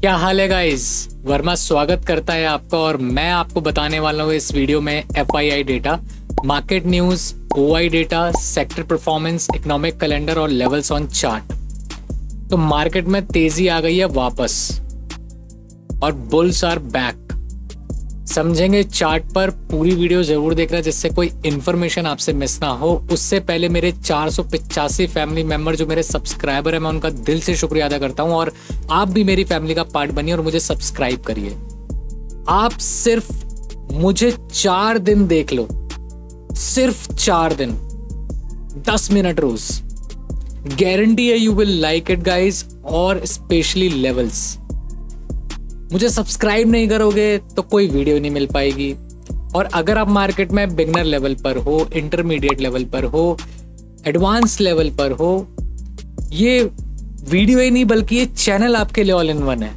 क्या हाल है गाइस। वर्मा स्वागत करता है आपका और मैं आपको बताने वाला हूँ इस वीडियो में FII data, market news, OI data, sector performance, economic calendar और लेवल्स ऑन चार्ट। तो मार्केट में तेजी आ गई है वापस और बुल्स आर बैक। समझेंगे चार्ट पर, पूरी वीडियो जरूर देखना जिससे कोई इन्फॉर्मेशन आपसे मिस ना हो। उससे पहले मेरे 485 फैमिली मेंबर जो मेरे सब्सक्राइबर हैं, मैं उनका दिल से शुक्रिया अदा करता हूं और आप भी मेरी फैमिली का पार्ट बनिए और मुझे सब्सक्राइब करिए। आप सिर्फ मुझे 4 दिन देख लो, सिर्फ 4 दिन, 10 मिनट रोज। गारंटी है you will like it guys. और स्पेशली लेवल्स, मुझे सब्सक्राइब नहीं करोगे तो कोई वीडियो नहीं मिल पाएगी। और अगर आप मार्केट में बिगनर लेवल पर हो, इंटरमीडिएट लेवल पर हो, एडवांस लेवल पर हो, ये वीडियो ही नहीं बल्कि ये चैनल आपके लिए ऑल इन वन है।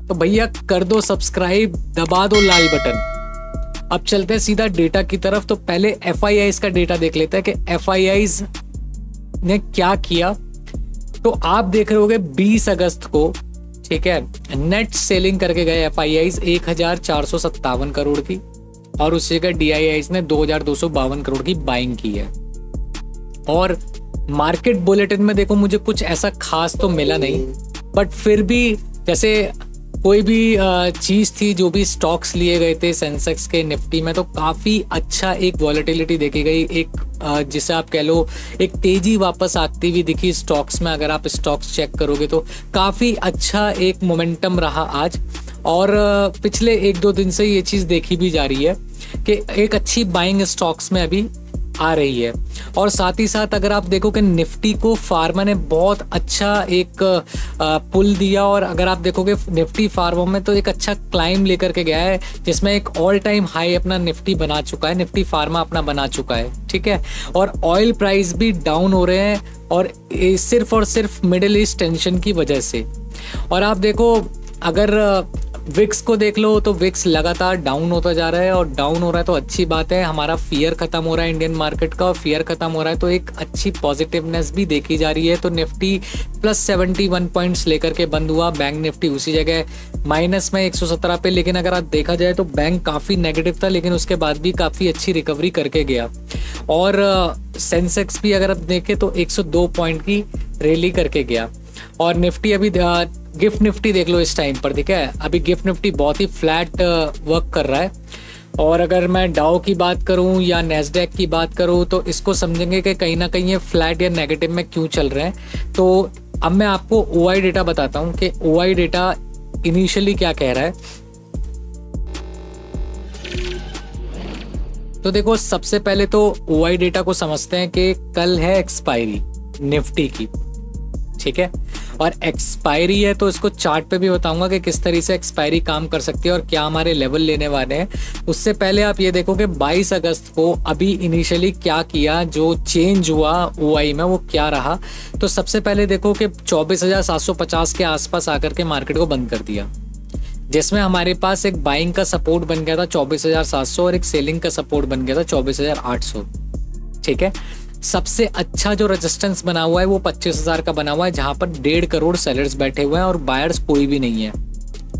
तो भैया कर दो सब्सक्राइब, दबा दो लाल बटन। अब चलते हैं सीधा डेटा की तरफ। तो पहले एफआईआईज का डेटा देख लेते हैं कि एफआईआईज ने क्या किया। तो आप देख रहे होगे 20 अगस्त को, ठीक है, नेट सेलिंग करके गए एफआईआईज 1457 करोड़ की और उस जगह डीआईआईज ने 2252 करोड़ की बाइंग की है। और मार्केट बुलेटिन में देखो मुझे कुछ ऐसा खास तो मिला नहीं, बट फिर भी जैसे कोई भी चीज़ थी, जो भी स्टॉक्स लिए गए थे सेंसेक्स के, निफ्टी में, तो काफ़ी अच्छा एक वॉलेटिलिटी देखी गई, एक जिसे आप कह लो एक तेजी वापस आती हुई दिखी स्टॉक्स में। अगर आप स्टॉक्स चेक करोगे तो काफ़ी अच्छा एक मोमेंटम रहा आज। और पिछले 1-2 दिन से ये चीज़ देखी भी जा रही है कि एक अच्छी बाइंग स्टॉक्स में अभी आ रही है। और साथ ही साथ अगर आप देखो कि निफ्टी को फार्मा ने बहुत अच्छा एक पुल दिया, और अगर आप देखोगे निफ्टी फार्मा में तो एक अच्छा क्लाइम लेकर के गया है, जिसमें एक ऑल टाइम हाई अपना निफ्टी बना चुका है, निफ्टी फार्मा अपना बना चुका है, ठीक है। और ऑयल प्राइस भी डाउन हो रहे हैं और सिर्फ मिडिल ईस्ट टेंशन की वजह से। और आप देखो अगर विक्स को देख लो तो विक्स लगातार डाउन होता जा रहा है, और डाउन हो रहा है तो अच्छी बात है, हमारा फियर खत्म हो रहा है इंडियन मार्केट का, और फियर खत्म हो रहा है तो एक अच्छी पॉजिटिवनेस भी देखी जा रही है। तो निफ्टी +71 पॉइंट्स लेकर के बंद हुआ, बैंक निफ्टी उसी जगह माइनस में 117 पे। लेकिन अगर आप देखा जाए तो बैंक काफ़ी नेगेटिव था, लेकिन उसके बाद भी काफ़ी अच्छी रिकवरी करके गया। और सेंसेक्स भी अगर आप देखें तो 102 पॉइंट की रैली करके गया। और निफ्टी अभी गिफ्ट निफ्टी देख लो इस टाइम पर, ठीक है, अभी गिफ्ट निफ्टी बहुत ही फ्लैट वर्क कर रहा है। और अगर मैं डाउ की बात करूं या नेस्डैक की बात करूं तो इसको समझेंगे कि कहीं ना कहीं ये फ्लैट या नेगेटिव में क्यों चल रहे हैं। तो अब मैं आपको ओआई डेटा बताता हूं कि ओआई डेटा इनिशियली क्या कह रहा है। तो देखो सबसे पहले तो ओआई डेटा को समझते हैं कि कल है एक्सपायरी निफ्टी की, ठीक है, और एक्सपायरी है तो इसको चार्ट पे भी बताऊंगा कि किस तरीके से एक्सपायरी काम कर सकती है और क्या हमारे लेवल लेने वाले हैं। उससे पहले आप ये देखो कि 22 अगस्त को अभी इनिशियली क्या किया, जो चेंज हुआ ओआई में वो क्या रहा। तो सबसे पहले देखो कि 24,750 के आसपास आकर के मार्केट को बंद कर दिया, जिसमें हमारे पास एक बाइंग का सपोर्ट बन गया था 24,700 और एक सेलिंग का सपोर्ट बन गया था 24,800, ठीक है। सबसे अच्छा जो रेजिस्टेंस बना हुआ है वो 25,000 का बना हुआ है, जहां पर 1.5 करोड़ सेलर्स बैठे हुए हैं और बायर्स कोई भी नहीं है,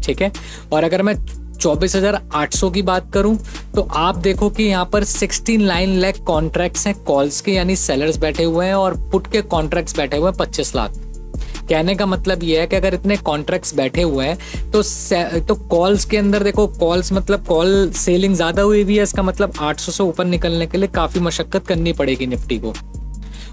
ठीक है। और अगर मैं 24,800 की बात करूं तो आप देखो कि यहाँ पर 16 लाख कॉन्ट्रैक्ट्स हैं कॉल्स के, यानी सेलर्स बैठे हुए हैं, और पुट के कॉन्ट्रैक्ट्स बैठे हुए हैं 25 लाख। कहने का मतलब ये है कि अगर इतने कॉन्ट्रैक्ट्स बैठे हुए हैं तो कॉल्स के अंदर देखो, कॉल्स मतलब कॉल सेलिंग ज्यादा हुई हुई है, इसका मतलब 800 से ऊपर निकलने के लिए काफी मशक्कत करनी पड़ेगी निफ्टी को।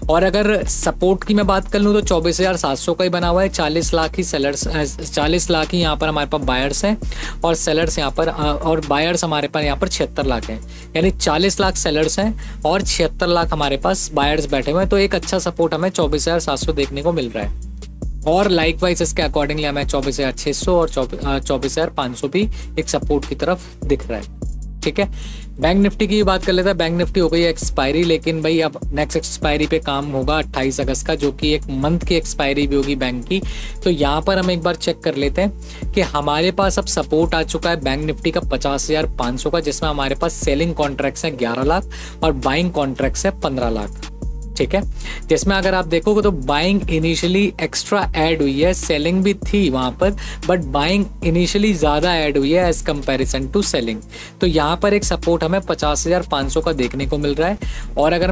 और अगर सपोर्ट की मैं बात कर लूँ तो 24,700 का ही बना हुआ है, 40 लाख ही सेलर्स, 40 लाख ही यहाँ पर हमारे पास बायर्स हैं और सेलर्स यहाँ पर, और बायर्स हमारे पास यहाँ पर 76 लाख हैं, यानी 40 लाख सेलर्स हैं और 76 लाख हमारे पास बायर्स बैठे हुए हैं। तो एक अच्छा सपोर्ट हमें 24,700 देखने को मिल रहा है। और लाइक वाइज इसके अकॉर्डिंगली हमें 24,600 और 24,500 भी एक सपोर्ट की तरफ दिख रहा है, ठीक है। बैंक निफ्टी की बात कर लेते हैं। बैंक निफ्टी हो गई एक्सपायरी, लेकिन भाई अब नेक्स्ट एक्सपायरी पे काम होगा 28 अगस्त का, जो कि एक मंथ की एक्सपायरी भी होगी बैंक की। तो यहाँ पर हम एक बार चेक कर लेते हैं कि हमारे पास अब सपोर्ट आ चुका है बैंक निफ्टी का 50,500 का, जिसमें हमारे पास सेलिंग कॉन्ट्रैक्ट्स हैं 11 लाख और बाइंग कॉन्ट्रैक्ट्स है 15 लाख, ठीक है, जिसमें अगर आप देखोगे तो बाइंग इनिशियली एक्स्ट्रा ऐड हुई है, सेलिंग भी थी वहाँ पर, बट बाइंग इनिशियली ज़्यादा ऐड हुई है एज कंपैरिजन टू सेलिंग। तो यहाँ पर एक सपोर्ट हमें 50,500 का देखने को मिल रहा है। और अगर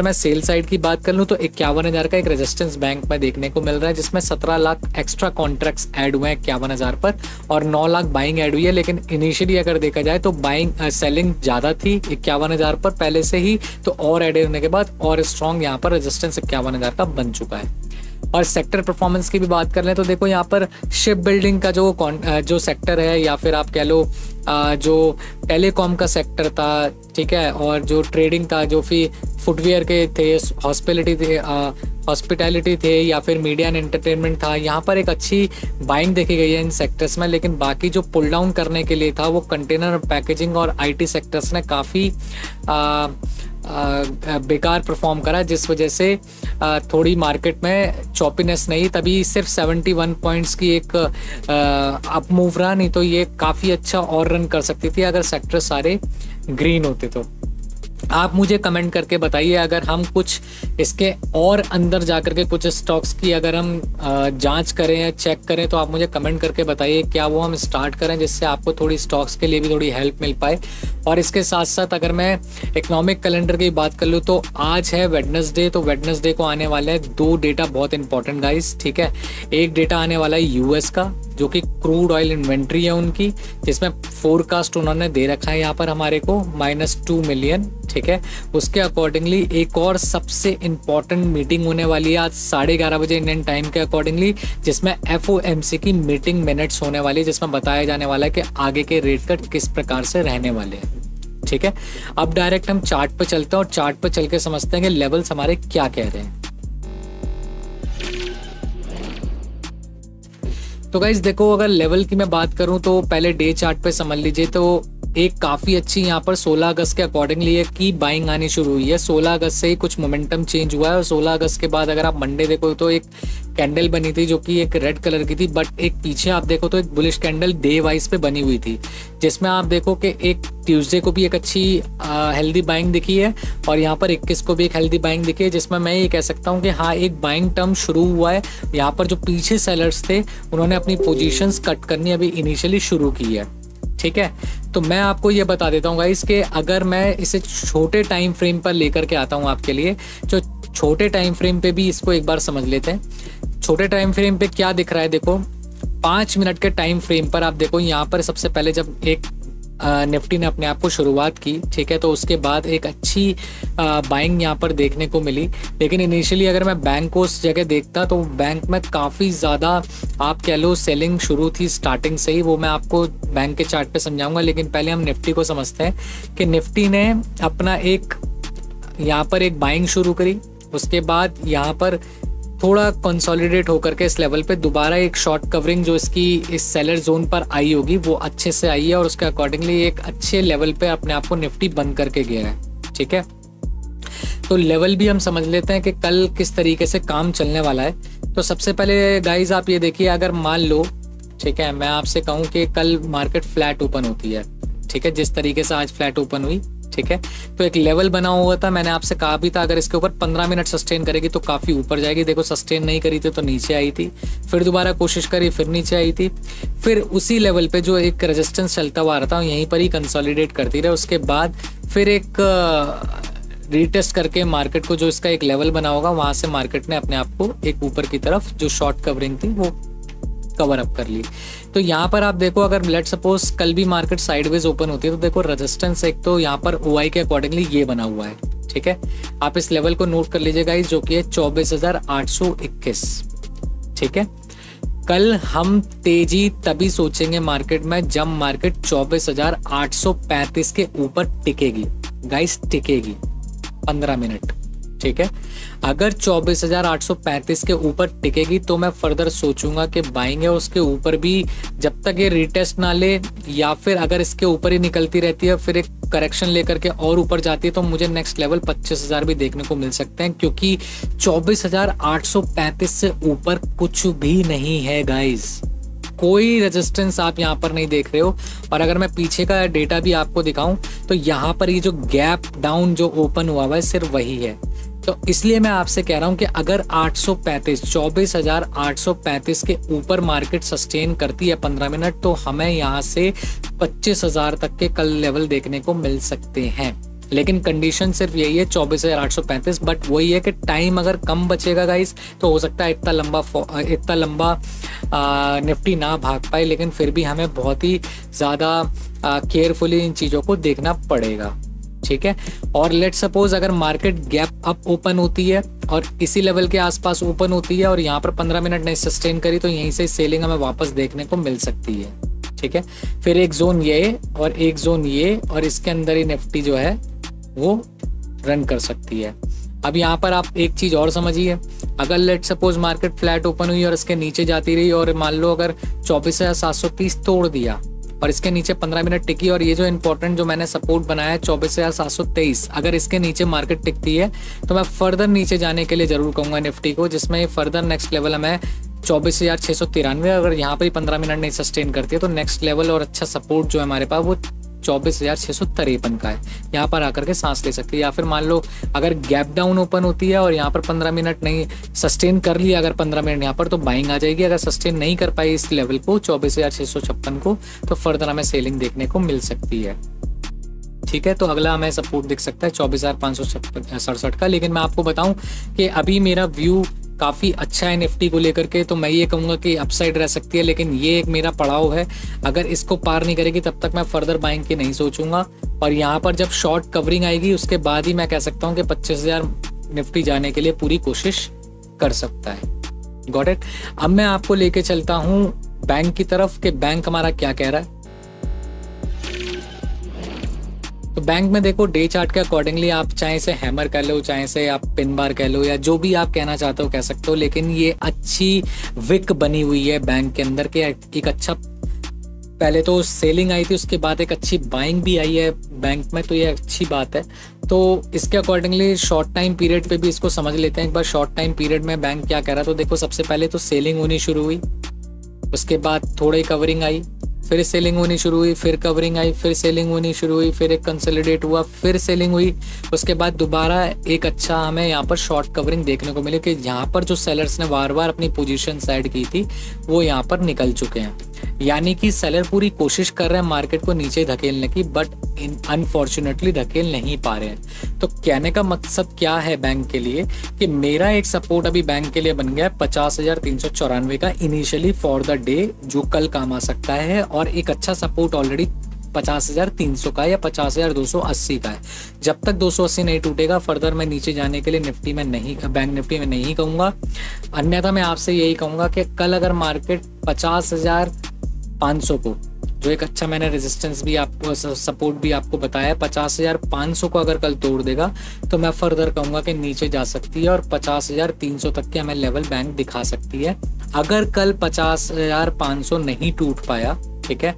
मैं सेल साइड की बात कर लूँ तो 51,000 का एक रेजिस्टेंस बैंक में देखने को मिल रहा है, जिसमें 17 लाख एक्स्ट्रा कॉन्ट्रैक्ट्स ऐड हुए हैं 51,000 पर, और 9 लाख बाइंग ऐड हुई है। लेकिन इनिशियली अगर देखा जाए तो सेलिंग ज़्यादा थी 51,000 पर पहले से ही, तो और ऐड होने के बाद और स्ट्रॉन्ग यहाँ पर रेजिस्टेंस 51,000 का बन चुका है। और सेक्टर परफॉर्मेंस की भी बात कर लें तो देखो यहाँ पर शिप बिल्डिंग का जो सेक्टर है, या फिर आप कह लो जो टेलीकॉम का सेक्टर था, ठीक है, और जो ट्रेडिंग था, जो फिर फुटवेयर के थे, हॉस्पिटैलिटी थे, या फिर मीडिया एंड एंटरटेनमेंट था, यहाँ पर एक अच्छी बाइंग देखी गई है इन सेक्टर्स में। लेकिन बाकी जो पुल डाउन करने के लिए था वो कंटेनर पैकेजिंग और आईटी सेक्टर्स ने काफ़ी बेकार परफॉर्म करा, जिस वजह से थोड़ी मार्केट में चॉपीनेस नहीं, तभी सिर्फ 71 पॉइंट्स की एक अप मूव रहा, नहीं तो ये काफ़ी अच्छा और रन कर सकती थी अगर सेक्टर सारे ग्रीन होते तो। आप मुझे कमेंट करके बताइए, अगर हम कुछ इसके और अंदर जाकर के कुछ स्टॉक्स की अगर हम जांच करें या चेक करें, तो आप मुझे कमेंट करके बताइए क्या वो हम स्टार्ट करें, जिससे आपको थोड़ी स्टॉक्स के लिए भी थोड़ी हेल्प मिल पाए। और इसके साथ साथ अगर मैं इकोनॉमिक कैलेंडर की बात कर लूँ तो आज है वेडनेसडे, तो वेडनेसडे को आने वाले हैं 2 डेटा बहुत इंपॉर्टेंट गाइस, ठीक है। एक डेटा आने वाला है यूएस का, जो कि क्रूड ऑयल इन्वेंट्री है उनकी, जिसमें फोरकास्ट उन्होंने दे रखा है यहाँ पर हमारे को -2 मिलियन, ठीक है। उसके अकॉर्डिंगली एक और सबसे इम्पॉर्टेंट मीटिंग होने वाली है आज 11:30 बजे इंडियन टाइम के अकॉर्डिंगली, जिसमें FOMC की मीटिंग मिनट्स होने वाली है, जिसमें बताया जाने वाला है कि आगे के रेट कट किस प्रकार से रहने वाले हैं, ठीक है। अब डायरेक्ट हम चार्ट पे चलते हैं और चार्ट पे चल के समझते हैं कि लेवल्स हमारे क्या कह रहे हैं। तो गाइज देखो, अगर लेवल की मैं बात करूं तो पहले डे चार्ट पे समझ लीजिए, तो एक काफ़ी अच्छी यहाँ पर 16 अगस्त के अकॉर्डिंगली है कि बाइंग आनी शुरू हुई है। 16 अगस्त से ही कुछ मोमेंटम चेंज हुआ है, और 16 अगस्त के बाद अगर आप मंडे देखो तो एक कैंडल बनी थी जो कि एक रेड कलर की थी, बट एक पीछे आप देखो तो एक बुलिश कैंडल डे वाइज पे बनी हुई थी, जिसमें आप देखो कि एक ट्यूसडे को भी एक अच्छी हेल्दी बाइंग दिखी है, और यहाँ पर 21 को भी एक हेल्दी बाइंग दिखी है, जिसमें मैं ये कह सकता हूँ कि हाँ एक बाइंग टर्म शुरू हुआ है। यहाँ पर जो पीछे सेलर्स थे उन्होंने अपनी पोजीशंस कट करनी अभी इनिशियली शुरू की है, ठीक है। तो मैं आपको ये बता देता हूँ गाइस कि अगर मैं इसे छोटे टाइम फ्रेम पर लेकर के आता हूँ आपके लिए, जो छोटे टाइम फ्रेम पे भी इसको एक बार समझ लेते हैं। छोटे टाइम फ्रेम पे क्या दिख रहा है, देखो 5 मिनट के टाइम फ्रेम पर आप देखो, यहाँ पर सबसे पहले जब एक निफ्टी ने अपने आप को शुरुआत की, ठीक है, तो उसके बाद एक अच्छी बाइंग यहाँ पर देखने को मिली। लेकिन इनिशियली अगर मैं बैंक को उस जगह देखता तो बैंक में काफ़ी ज़्यादा आप कह लो सेलिंग शुरू थी स्टार्टिंग से ही, वो मैं आपको बैंक के चार्ट पे समझाऊंगा। लेकिन पहले हम निफ्टी को समझते हैं कि निफ्टी ने अपना एक यहाँ पर एक बाइंग शुरू करी, उसके बाद यहाँ पर थोड़ा कंसोलिडेट होकर के इस लेवल पे दोबारा एक शॉर्ट कवरिंग जो इसकी इस सेलर जोन पर आई होगी वो अच्छे से आई है, और उसके अकॉर्डिंगली एक अच्छे लेवल पे अपने आप को निफ्टी बंद करके गया है, ठीक है। तो लेवल भी हम समझ लेते हैं कि कल किस तरीके से काम चलने वाला है। तो सबसे पहले गाइज आप ये देखिए, अगर मान लो, ठीक है, मैं आपसे कहूँ कि कल मार्केट फ्लैट ओपन होती है, ठीक है, जिस तरीके से आज फ्लैट ओपन हुई, ठीक है, तो एक लेवल बना हुआ था, मैंने आपसे कहा भी था अगर इसके ऊपर 15 मिनट सस्टेन करेगी तो काफ़ी ऊपर जाएगी। देखो सस्टेन नहीं करी थी तो नीचे आई थी, फिर दोबारा कोशिश करी, फिर नीचे आई थी, फिर उसी लेवल पे जो एक रेजिस्टेंस चलता हुआ आ रहा था यहीं पर ही कंसोलिडेट करती रहे। उसके बाद फिर एक रीटेस्ट करके मार्केट को जो इसका एक लेवल बना होगा वहाँ से मार्केट ने अपने आप को एक ऊपर की तरफ जो शॉर्ट कवरिंग थी वो कवर अप कर ली। तो यहाँ पर आप देखो, अगर लेट सपोज कल भी मार्केट साइडवेज ओपन होती है तो देखो रेजिस्टेंस एक तो यहाँ पर OI के अकॉर्डिंगली ये बना हुआ है, ठीक है। आप इस लेवल को नोट कर लीजिएगा, जो कि है 24,821, ठीक है। कल हम तेजी तभी सोचेंगे मार्केट में जब मार्केट 24,835 के ऊपर टिकेगी गाइस, टिकेगी 15 मिनट, ठीक है। अगर 24,835 के ऊपर टिकेगी तो मैं फर्दर सोचूंगा कि बाइंग है उसके ऊपर भी, जब तक ये रिटेस्ट ना ले, या फिर अगर इसके ऊपर ही निकलती रहती है फिर एक करेक्शन लेकर के और ऊपर जाती है तो मुझे नेक्स्ट लेवल 25,000 भी देखने को मिल सकते हैं, क्योंकि 24,835 से ऊपर कुछ भी नहीं है गाइस, कोई रेजिस्टेंस आप यहाँ पर नहीं देख रहे हो। और अगर मैं पीछे का डेटा भी आपको दिखाऊं तो यहाँ पर ये जो गैप डाउन जो ओपन हुआ है सिर्फ वही है, तो इसलिए मैं आपसे कह रहा हूं कि अगर 835 24,835 के ऊपर मार्केट सस्टेन करती है 15 मिनट, तो हमें यहां से 25,000 तक के कल लेवल देखने को मिल सकते हैं। लेकिन कंडीशन सिर्फ यही है 24,835, बट वही है कि टाइम अगर कम बचेगा गाइस तो हो सकता है इतना लंबा निफ्टी ना भाग पाए, लेकिन फिर भी हमें बहुत ही ज़्यादा केयरफुली इन चीज़ों को देखना पड़ेगा, ठीक है। और लेट सपोज अगर मार्केट गैप अप ओपन होती है और इसी लेवल के आसपास ओपन होती है और यहाँ पर 15 मिनट नहीं सस्टेन करी, तो यहीं से सेलिंग हमें वापस देखने को मिल सकती है, ठीक है। फिर एक जोन ये और एक जोन ये, और इसके अंदर ही निफ्टी जो है वो रन कर सकती है। अब यहाँ पर आप एक चीज़ और समझिए, अगर let suppose market flat open हुई और इसके नीचे जाती रही और मान लो अगर 24,730 तोड़ दिया और इसके नीचे 15 मिनट टिकी, और ये जो इंपॉर्टेंट जो मैंने सपोर्ट बनाया है 24,723, अगर इसके नीचे मार्केट टिकती है तो मैं फर्दर नीचे जाने के लिए जरूर कहूँगा निफ्टी को, जिसमें फर्दर नेक्स्ट लेवल हमें 24,693, अगर यहाँ पर ही 15 मिनट नहीं सस्टेन करती है तो नेक्स्ट लेवल और अच्छा सपोर्ट जो है हमारे पास वो 24,653 का है, यहाँ पर आकर के सांस ले सकती है। या फिर मान लो अगर गैप डाउन ओपन होती है और यहाँ पर 15 मिनट नहीं सस्टेन कर लिया अगर 15 मिनट यहाँ पर, तो बाइंग आ जाएगी। अगर सस्टेन नहीं कर पाई इस लेवल को 24,656 को, तो फर्दर हमें सेलिंग देखने को मिल सकती है, ठीक है। तो अगला हमें सपोर्ट दिख सकता है 24,567 का। लेकिन मैं आपको बताऊं कि अभी मेरा व्यू काफ़ी अच्छा है निफ्टी को लेकर के, तो मैं ये कहूँगा कि अपसाइड रह सकती है, लेकिन ये एक मेरा पड़ाव है। अगर इसको पार नहीं करेगी तब तक मैं फर्दर बाइंग की नहीं सोचूंगा, और यहाँ पर जब शॉर्ट कवरिंग आएगी उसके बाद ही मैं कह सकता हूँ कि 25,000 निफ्टी जाने के लिए पूरी कोशिश कर सकता है। Got it. अब मैं आपको लेके चलता हूँ बैंक की तरफ कि बैंक हमारा क्या कह रहा है। तो बैंक में देखो डे चार्ट के अकॉर्डिंगली आप चाहे से हैमर कह लो, चाहे से आप पिन बार कह लो, या जो भी आप कहना चाहते हो कह सकते हो, लेकिन ये अच्छी विक बनी हुई है बैंक के अंदर के। एक अच्छा पहले तो सेलिंग आई थी, उसके बाद एक अच्छी बाइंग भी आई है बैंक में, तो ये अच्छी बात है। तो इसके अकॉर्डिंगली शॉर्ट टाइम पीरियड पे भी इसको समझ लेते हैं एक बार। शॉर्ट टाइम पीरियड में बैंक क्या कह रहा है, तो देखो सबसे पहले तो सेलिंग होनी शुरू हुई, उसके बाद थोड़ी कवरिंग आई, फिर सेलिंग होनी शुरू हुई, फिर कवरिंग आई, फिर सेलिंग होनी शुरू हुई, फिर एक कंसोलिडेट हुआ, फिर सेलिंग हुई, उसके बाद दोबारा एक अच्छा हमें यहाँ पर शॉर्ट कवरिंग देखने को मिली कि यहाँ पर जो सेलर्स ने बार बार अपनी पोजीशन साइड की थी वो यहाँ पर निकल चुके हैं। यानी कि सेलर पूरी कोशिश कर रहे हैं मार्केट को नीचे धकेलने की, बट अनफॉर्चुनेटली धकेल नहीं पा रहे हैं। तो कहने का मकसद क्या है बैंक के लिए कि मेरा एक सपोर्ट अभी बैंक के लिए बन गया है 50,394 का इनिशियली फॉर द डे, जो कल काम आ सकता है, और एक अच्छा सपोर्ट ऑलरेडी 50,300 का या 50,280 का है। जब तक 280 नहीं टूटेगा फर्दर मैं नीचे जाने के लिए निफ्टी में नहीं, बैंक निफ्टी में नहीं कहूँगा। अन्यथा मैं आपसे यही कहूँगा कि कल अगर मार्केट 50,500 को, जो एक अच्छा मैंने रेजिस्टेंस भी आपको सपोर्ट भी आपको बताया, 50,500 को अगर कल तोड़ देगा तो मैं फर्दर कहूँगा कि नीचे जा सकती है और 50,300 तक के हमें लेवल बैंक दिखा सकती है। अगर कल 50,500 नहीं टूट पाया, ठीक है,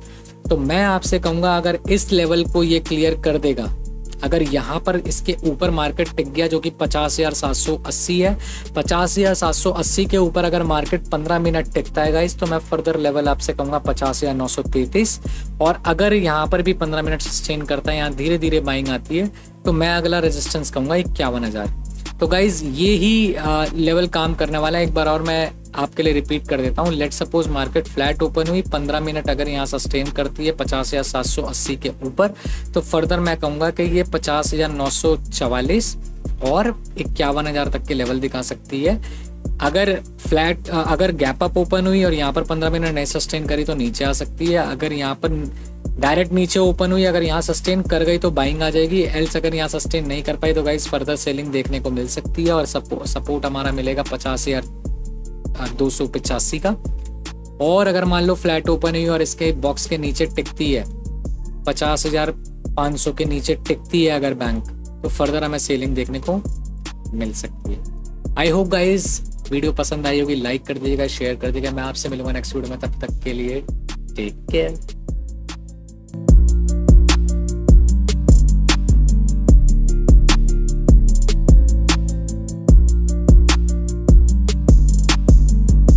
तो मैं आपसे कहूँगा अगर इस लेवल को ये क्लियर कर देगा, अगर यहाँ पर इसके ऊपर मार्केट टिक गया जो कि 50,780 है, 50,780 के ऊपर अगर मार्केट 15 मिनट टिकता है गाइस, तो मैं फर्दर लेवल आपसे कहूँगा 50,933, और अगर यहाँ पर भी 15 मिनट सस्टेन करता है, यहाँ धीरे धीरे बाइंग आती है, तो मैं अगला रेजिस्टेंस कहूँगा 51,000। तो गाइज ये ही लेवल काम करने वाला है। एक बार और मैं आपके लिए रिपीट कर देता हूँ। Let suppose market flat open हुई, 15 मिनट अगर यहाँ सस्टेन करती है 50,780 के ऊपर, तो फर्दर मैं कहूँगा कि ये 50,944 और 51,000 तक के लेवल दिखा सकती है। अगर गैप अप ओपन हुई और यहाँ पर 15 मिनट नहीं सस्टेन करी तो नीचे आ सकती है। अगर यहाँ पर डायरेक्ट नीचे ओपन हुई, अगर यहाँ सस्टेन कर गई तो बाइंग आ जाएगी। एल्स अगर यहाँ सस्टेन नहीं कर पाई तो गाइस फर्दर सेलिंग देखने को मिल सकती है, और सपोर्ट हमारा मिलेगा 50,285 का। और अगर मान लो फ्लैट ओपन हुई और इसके बॉक्स के नीचे टिकती है 50,500 के नीचे टिकती है अगर बैंक, तो फर्दर हमें सेलिंग देखने को मिल सकती है। आई होप गाइस वीडियो पसंद आई होगी, लाइक कर दीजिएगा, शेयर कर दीजिएगा। मैं आपसे मिलूंगा नेक्स्ट वीडियो में, तब तक के लिए टेक केयर।